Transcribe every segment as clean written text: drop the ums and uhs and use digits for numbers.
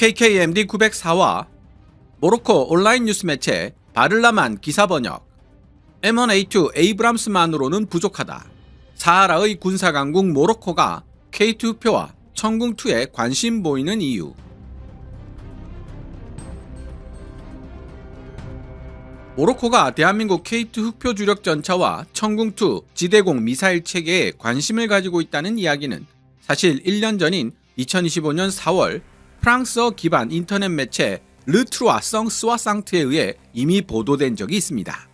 KKMD 904와 모로코 온라인 뉴스 매체 바를라만 기사 번역. M1A2 에이브람스만으로는 부족하다. 사하라의 군사강국 모로코가 K2 흑표와 천궁2에 관심 보이는 이유. 모로코가 대한민국 K2 흑표 주력 전차와 천궁2 지대공 미사일 체계에 관심을 가지고 있다는 이야기는 사실 1년 전인 2025년 4월 프랑스어 기반 인터넷 매체 르트루아성 스와상트에 의해 이미 보도된 적이 있습니다.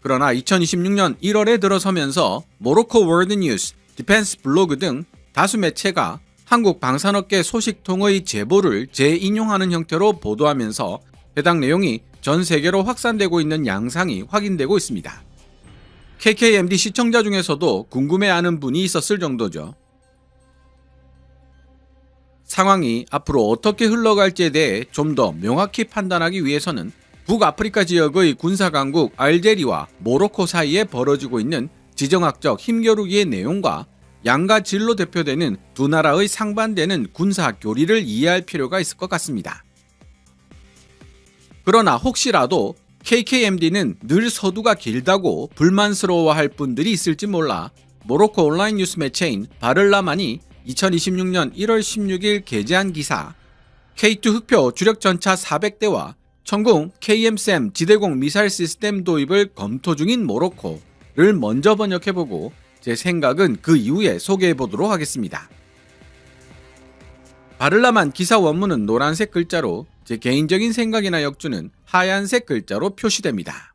그러나 2026년 1월에 들어서면서 모로코 월드뉴스, 디펜스 블로그 등 다수 매체가 한국 방산업계 소식통의 제보를 재인용하는 형태로 보도하면서 해당 내용이 전 세계로 확산되고 있는 양상이 확인되고 있습니다. KKMD 시청자 중에서도 궁금해하는 분이 있었을 정도죠. 상황이 앞으로 어떻게 흘러갈지에 대해 좀 더 명확히 판단하기 위해서는 북아프리카 지역의 군사강국 알제리와 모로코 사이에 벌어지고 있는 지정학적 힘겨루기의 내용과 양가 질로 대표되는 두 나라의 상반되는 군사 교리를 이해할 필요가 있을 것 같습니다. 그러나 혹시라도 KKMD는 늘 서두가 길다고 불만스러워할 분들이 있을지 몰라 모로코 온라인 뉴스 매체인 바를라만이 2026년 1월 16일 게재한 기사 K2 흑표 주력전차 400대와 천궁 KM-SAM 지대공 미사일 시스템 도입을 검토 중인 모로코를 먼저 번역해보고 제 생각은 그 이후에 소개해보도록 하겠습니다. 바를라만 기사 원문은 노란색 글자로 제 개인적인 생각이나 역주는 하얀색 글자로 표시됩니다.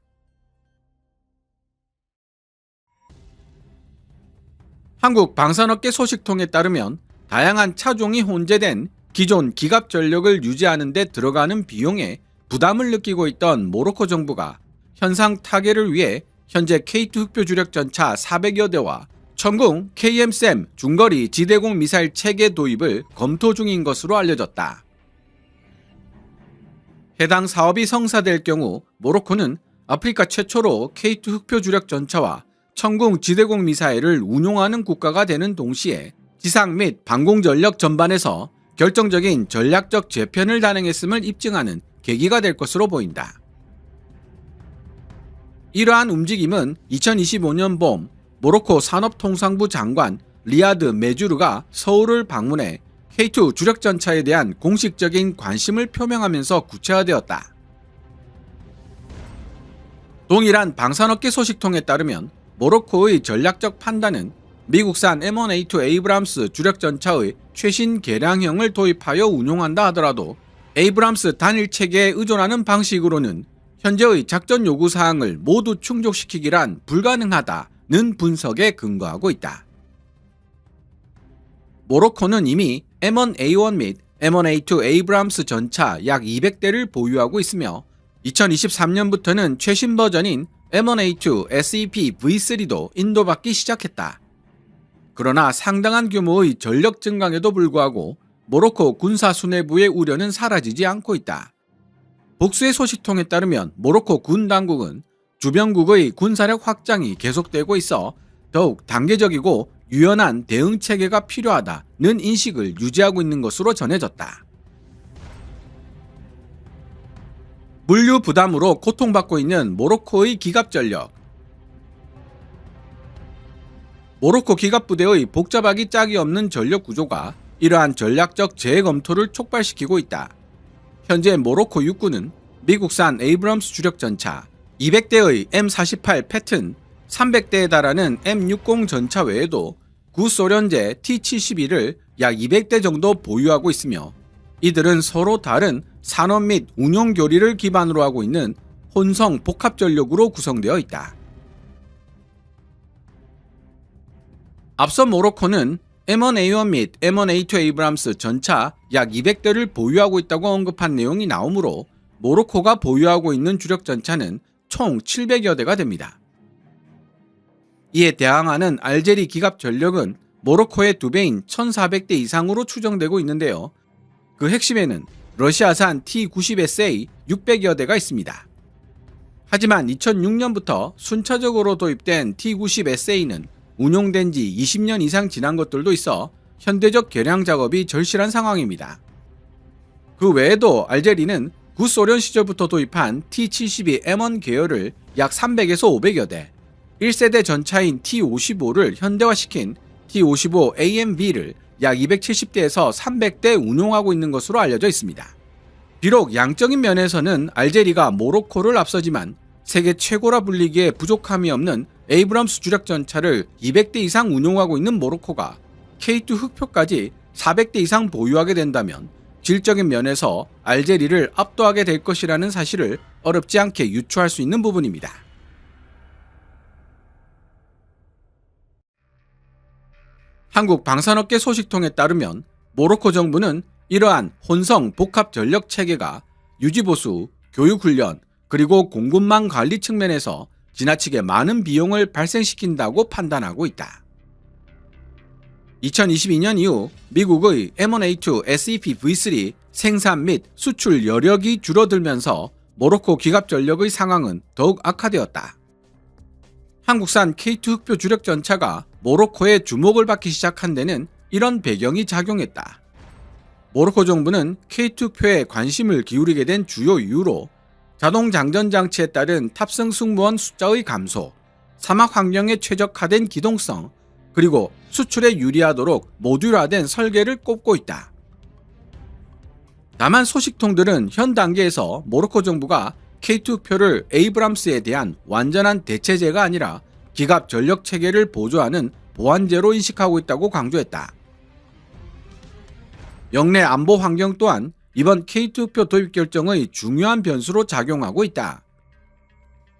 한국 방산업계 소식통에 따르면 다양한 차종이 혼재된 기존 기갑 전력을 유지하는 데 들어가는 비용에 부담을 느끼고 있던 모로코 정부가 현상 타개를 위해 현재 K2 흑표 주력 전차 400여 대와 천궁 KM-SAM 중거리 지대공 미사일 체계 도입을 검토 중인 것으로 알려졌다. 해당 사업이 성사될 경우 모로코는 아프리카 최초로 K2 흑표 주력 전차와 천궁 지대공 미사일을 운용하는 국가가 되는 동시에 지상 및 방공 전력 전반에서 결정적인 전략적 재편을 단행했음을 입증하는 계기가 될 것으로 보인다. 이러한 움직임은 2025년 봄 모로코 산업통상부 장관 리아드 메주르가 서울을 방문해 K2 주력전차에 대한 공식적인 관심을 표명하면서 구체화되었다. 동일한 방산업계 소식통에 따르면 모로코의 전략적 판단은 미국산 M1A2 에이브람스 주력전차의 최신 개량형을 도입하여 운용한다 하더라도 에이브람스 단일 체계에 의존하는 방식으로는 현재의 작전 요구사항을 모두 충족시키기란 불가능하다는 분석에 근거하고 있다. 모로코는 이미 M1A1 및 M1A2 에이브람스 전차 약 200대를 보유하고 있으며 2023년부터는 최신 버전인 M1A2 SEP V3도 인도받기 시작했다. 그러나 상당한 규모의 전력 증강에도 불구하고 모로코 군사 수뇌부의 우려는 사라지지 않고 있다. 복수의 소식통에 따르면 모로코 군 당국은 주변국의 군사력 확장이 계속되고 있어 더욱 단계적이고 유연한 대응 체계가 필요하다는 인식을 유지하고 있는 것으로 전해졌다. 물류 부담으로 고통받고 있는 모로코의 기갑 전력. 모로코 기갑부대의 복잡하기 짝이 없는 전력 구조가 이러한 전략적 재검토를 촉발시키고 있다. 현재 모로코 육군은 미국산 에이브럼스 주력전차 200대의 M48 패튼, 300대에 달하는 M60 전차 외에도 구소련제 T-72를 약 200대 정도 보유하고 있으며 이들은 서로 다른 산업 및 운용 교리를 기반으로 하고 있는 혼성 복합 전력으로 구성되어 있다. 앞서 모로코는 M1A1 및 M1A2 에이브람스 전차 약 200대를 보유하고 있다고 언급한 내용이 나오므로 모로코가 보유하고 있는 주력 전차는 총 700여 대가 됩니다. 이에 대항하는 알제리 기갑 전력은 모로코의 2배인 1400대 이상으로 추정되고 있는데요. 그 핵심에는 러시아산 T-90SA 600여 대가 있습니다. 하지만 2006년부터 순차적으로 도입된 T-90SA는 운용된 지 20년 이상 지난 것들도 있어 현대적 개량 작업이 절실한 상황입니다. 그 외에도 알제리는 구소련 시절부터 도입한 T-72 M1 계열을 약 300에서 500여 대, 1세대 전차인 T-55를 현대화시킨 T-55 AMV를 약 270대에서 300대 운용하고 있는 것으로 알려져 있습니다. 비록 양적인 면에서는 알제리가 모로코를 앞서지만 세계 최고라 불리기에 부족함이 없는 에이브람스 주력 전차를 200대 이상 운용하고 있는 모로코가 K2 흑표까지 400대 이상 보유하게 된다면 질적인 면에서 알제리를 압도하게 될 것이라는 사실을 어렵지 않게 유추할 수 있는 부분입니다. 한국 방산업계 소식통에 따르면 모로코 정부는 이러한 혼성 복합 전력 체계가 유지보수, 교육훈련, 그리고 공급망 관리 측면에서 지나치게 많은 비용을 발생시킨다고 판단하고 있다. 2022년 이후 미국의 M1A2 SEP V3 생산 및 수출 여력이 줄어들면서 모로코 기갑전력의 상황은 더욱 악화되었다. 한국산 K2 흑표 주력 전차가 모로코의 주목을 받기 시작한 데는 이런 배경이 작용했다. 모로코 정부는 K2 흑표에 관심을 기울이게 된 주요 이유로 자동 장전 장치에 따른 탑승 승무원 숫자의 감소, 사막 환경에 최적화된 기동성, 그리고 수출에 유리하도록 모듈화된 설계를 꼽고 있다. 다만 소식통들은 현 단계에서 모로코 정부가 K2 흑표를 에이브람스에 대한 완전한 대체제가 아니라 기갑 전력 체계를 보조하는 보완제로 인식하고 있다고 강조했다. 영내 안보 환경 또한 이번 K2 흑표 도입 결정의 중요한 변수로 작용하고 있다.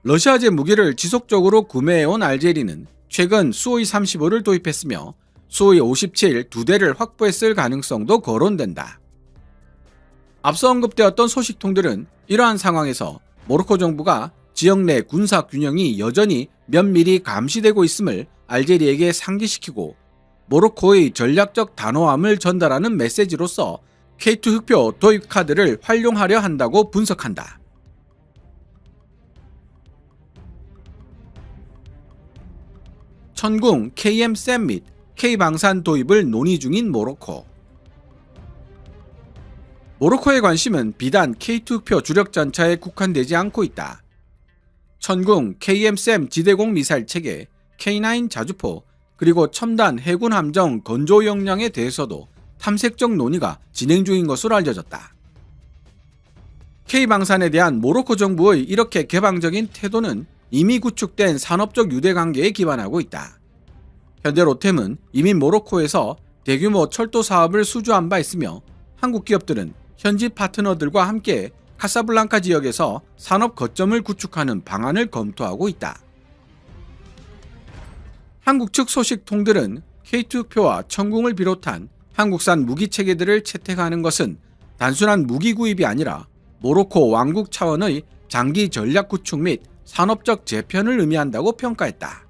러시아제 무기를 지속적으로 구매해온 알제리는 최근 수호이 35를 도입했으며 수호이 57 2대를 확보했을 가능성도 거론된다. 앞서 언급되었던 소식통들은 이러한 상황에서 모로코 정부가 지역 내 군사 균형이 여전히 면밀히 감시되고 있음을 알제리에게 상기시키고 모로코의 전략적 단호함을 전달하는 메시지로서 K2 흑표 도입 카드를 활용하려 한다고 분석한다. 천궁 KM-SAM 및 K방산 도입을 논의 중인 모로코. 모로코의 관심은 비단 K2 흑표 주력 전차에 국한되지 않고 있다. 천궁 KM-SAM 지대공 미사일 체계, K9 자주포, 그리고 첨단 해군 함정 건조 역량에 대해서도 탐색적 논의가 진행 중인 것으로 알려졌다. K방산에 대한 모로코 정부의 이렇게 개방적인 태도는 이미 구축된 산업적 유대관계에 기반하고 있다. 현대로템은 이미 모로코에서 대규모 철도 사업을 수주한 바 있으며 한국 기업들은 현지 파트너들과 함께 카사블랑카 지역에서 산업 거점을 구축하는 방안을 검토하고 있다. 한국 측 소식통들은 K2 흑표와 천궁을 비롯한 한국산 무기 체계들을 채택하는 것은 단순한 무기 구입이 아니라 모로코 왕국 차원의 장기 전략 구축 및 산업적 재편을 의미한다고 평가했다.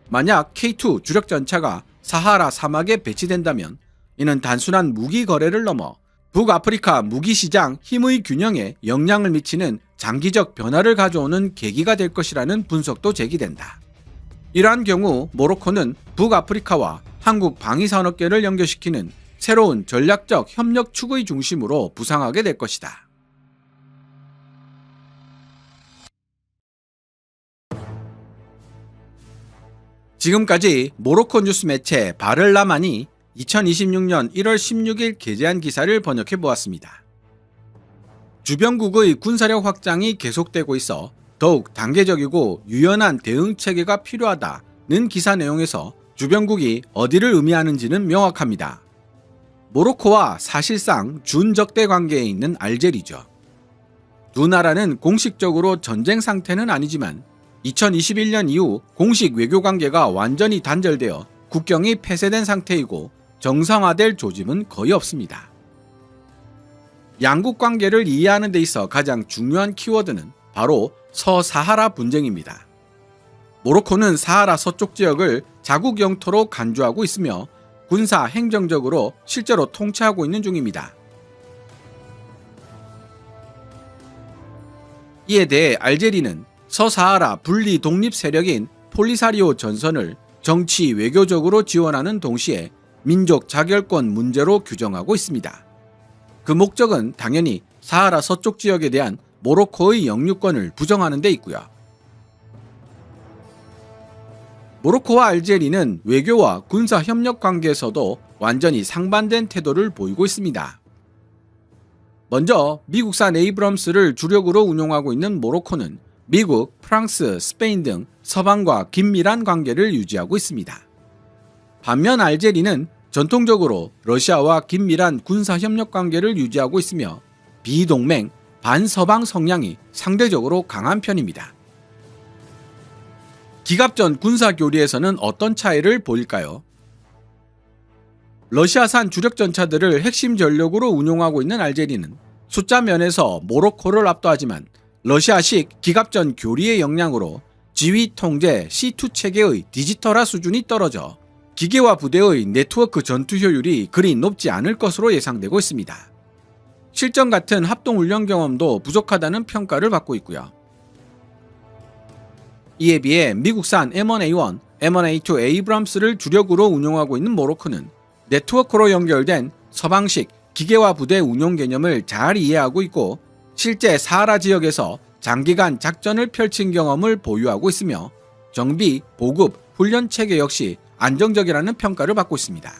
만약 K2 주력 전차가 사하라 사막에 배치된다면 이는 단순한 무기 거래를 넘어 북아프리카 무기 시장 힘의 균형에 영향을 미치는 장기적 변화를 가져오는 계기가 될 것이라는 분석도 제기된다. 이러한 경우 모로코는 북아프리카와 한국 방위산업계를 연결시키는 새로운 전략적 협력 축의 중심으로 부상하게 될 것이다. 지금까지 모로코 뉴스 매체 바를라만이 2026년 1월 16일 게재한 기사를 번역해 보았습니다. 주변국의 군사력 확장이 계속되고 있어 더욱 단계적이고 유연한 대응 체계가 필요하다는 기사 내용에서 주변국이 어디를 의미하는지는 명확합니다. 모로코와 사실상 준적대 관계에 있는 알제리죠. 두 나라는 공식적으로 전쟁 상태는 아니지만 2021년 이후 공식 외교 관계가 완전히 단절되어 국경이 폐쇄된 상태이고 정상화될 조짐은 거의 없습니다. 양국 관계를 이해하는 데 있어 가장 중요한 키워드는 바로 서사하라 분쟁입니다. 모로코는 사하라 서쪽 지역을 자국 영토로 간주하고 있으며 군사 행정적으로 실제로 통치하고 있는 중입니다. 이에 대해 알제리는 서사하라 분리 독립 세력인 폴리사리오 전선을 정치 외교적으로 지원하는 동시에 민족 자결권 문제로 규정하고 있습니다. 그 목적은 당연히 사하라 서쪽 지역에 대한 모로코의 영유권을 부정하는 데 있고요. 모로코와 알제리는 외교와 군사 협력 관계에서도 완전히 상반된 태도를 보이고 있습니다. 먼저 미국산 에이브럼스를 주력으로 운용하고 있는 모로코는 미국, 프랑스, 스페인 등 서방과 긴밀한 관계를 유지하고 있습니다. 반면 알제리는 전통적으로 러시아와 긴밀한 군사 협력 관계를 유지하고 있으며 비동맹, 반서방 성향이 상대적으로 강한 편입니다. 기갑전 군사 교리에서는 어떤 차이를 보일까요? 러시아산 주력 전차들을 핵심 전력으로 운용하고 있는 알제리는 숫자 면에서 모로코를 압도하지만 러시아식 기갑전 교리의 영향으로 지휘 통제 C2 체계의 디지털화 수준이 떨어져 기계와 부대의 네트워크 전투 효율이 그리 높지 않을 것으로 예상되고 있습니다. 실전 같은 합동훈련 경험도 부족하다는 평가를 받고 있고요. 이에 비해 미국산 M1A1, M1A2 에이브럼스를 주력으로 운용하고 있는 모로코는 네트워크로 연결된 서방식 기계화 부대 운용 개념을 잘 이해하고 있고 실제 사하라 지역에서 장기간 작전을 펼친 경험을 보유하고 있으며 정비, 보급, 훈련 체계 역시 안정적이라는 평가를 받고 있습니다.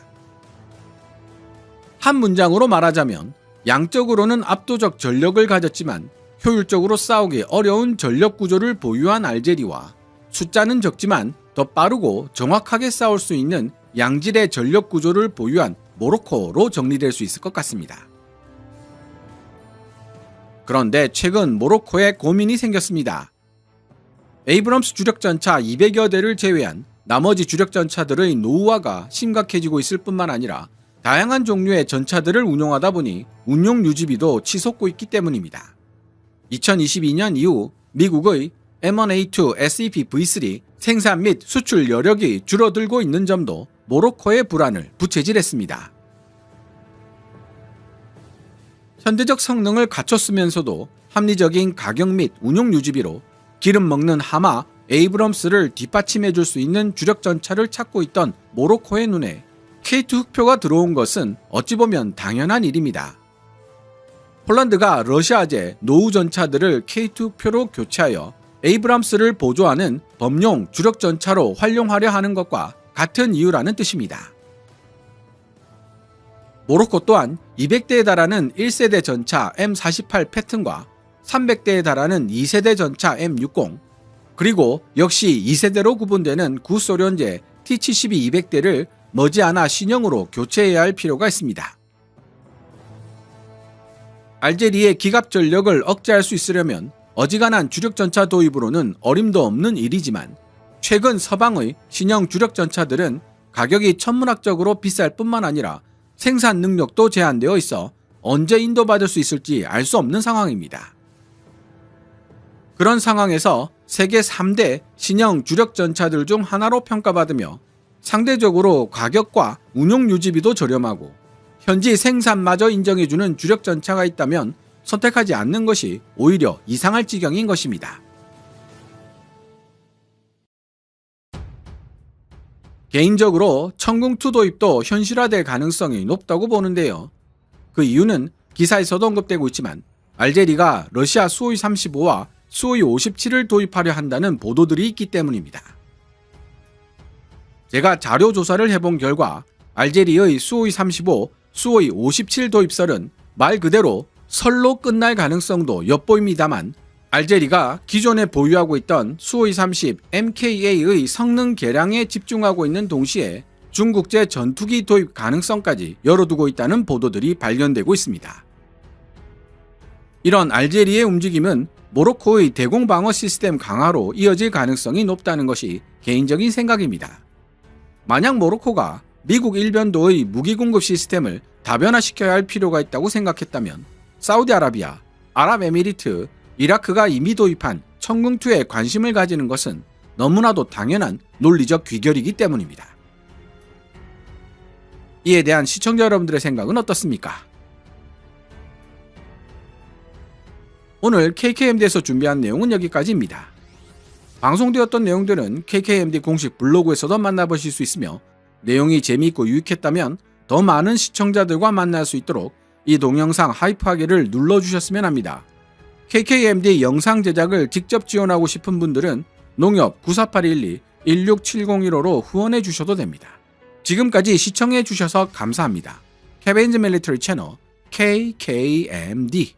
한 문장으로 말하자면 양적으로는 압도적 전력을 가졌지만 효율적으로 싸우기 어려운 전력 구조를 보유한 알제리와 숫자는 적지만 더 빠르고 정확하게 싸울 수 있는 양질의 전력 구조를 보유한 모로코로 정리될 수 있을 것 같습니다. 그런데 최근 모로코에 고민이 생겼습니다. 에이브럼스 주력전차 200여 대를 제외한 나머지 주력전차들의 노후화가 심각해지고 있을 뿐만 아니라 다양한 종류의 전차들을 운용하다 보니 운용 유지비도 치솟고 있기 때문입니다. 2022년 이후 미국의 M1A2 SEP V3 생산 및 수출 여력이 줄어들고 있는 점도 모로코의 불안을 부채질했습니다. 현대적 성능을 갖췄으면서도 합리적인 가격 및 운용 유지비로 기름 먹는 하마 에이브럼스를 뒷받침해 줄 수 있는 주력 전차를 찾고 있던 모로코의 눈에 K2 흑표가 들어온 것은 어찌 보면 당연한 일입니다. 폴란드가 러시아제 노후 전차들을 K2 흑표로 교체하여 에이브럼스를 보조하는 범용 주력 전차로 활용하려 하는 것과 같은 이유라는 뜻입니다. 모로코 또한 200대에 달하는 1세대 전차 M48 패튼과 300대에 달하는 2세대 전차 M60 그리고 역시 2세대로 구분되는 구소련제 T-72 200대를 머지않아 신형으로 교체해야 할 필요가 있습니다. 알제리의 기갑 전력을 억제할 수 있으려면 어지간한 주력 전차 도입으로는 어림도 없는 일이지만 최근 서방의 신형 주력 전차들은 가격이 천문학적으로 비쌀 뿐만 아니라 생산 능력도 제한되어 있어 언제 인도받을 수 있을지 알 수 없는 상황입니다. 그런 상황에서 세계 3대 신형 주력 전차들 중 하나로 평가받으며 상대적으로 가격과 운용 유지비도 저렴하고 현지 생산마저 인정해주는 주력 전차가 있다면 선택하지 않는 것이 오히려 이상할 지경인 것입니다. 개인적으로 천궁2 도입도 현실화될 가능성이 높다고 보는데요. 그 이유는 기사에서도 언급되고 있지만 알제리가 러시아 수호이 35와 수호이 57을 도입하려 한다는 보도들이 있기 때문입니다. 제가 자료 조사를 해본 결과 알제리의 수호이 35, 수호이 57 도입설은 말 그대로 설로 끝날 가능성도 엿보입니다만 알제리가 기존에 보유하고 있던 수호이 30 MKA의 성능 개량에 집중하고 있는 동시에 중국제 전투기 도입 가능성까지 열어두고 있다는 보도들이 발견되고 있습니다. 이런 알제리의 움직임은 모로코의 대공방어 시스템 강화로 이어질 가능성이 높다는 것이 개인적인 생각입니다. 만약 모로코가 미국 일변도의 무기 공급 시스템을 다변화시켜야 할 필요가 있다고 생각했다면 사우디아라비아, 아랍에미리트, 이라크가 이미 도입한 천궁2에 관심을 가지는 것은 너무나도 당연한 논리적 귀결이기 때문입니다. 이에 대한 시청자 여러분들의 생각은 어떻습니까? 오늘 KKMD에서 준비한 내용은 여기까지입니다. 방송되었던 내용들은 KKMD 공식 블로그에서도 만나보실 수 있으며 내용이 재미있고 유익했다면 더 많은 시청자들과 만날 수 있도록 이 동영상 하이프하기를 눌러주셨으면 합니다. KKMD 영상 제작을 직접 지원하고 싶은 분들은 농협 948112-16701호로 후원해 주셔도 됩니다. 지금까지 시청해 주셔서 감사합니다. 케빈즈 밀리터리 채널 KKMD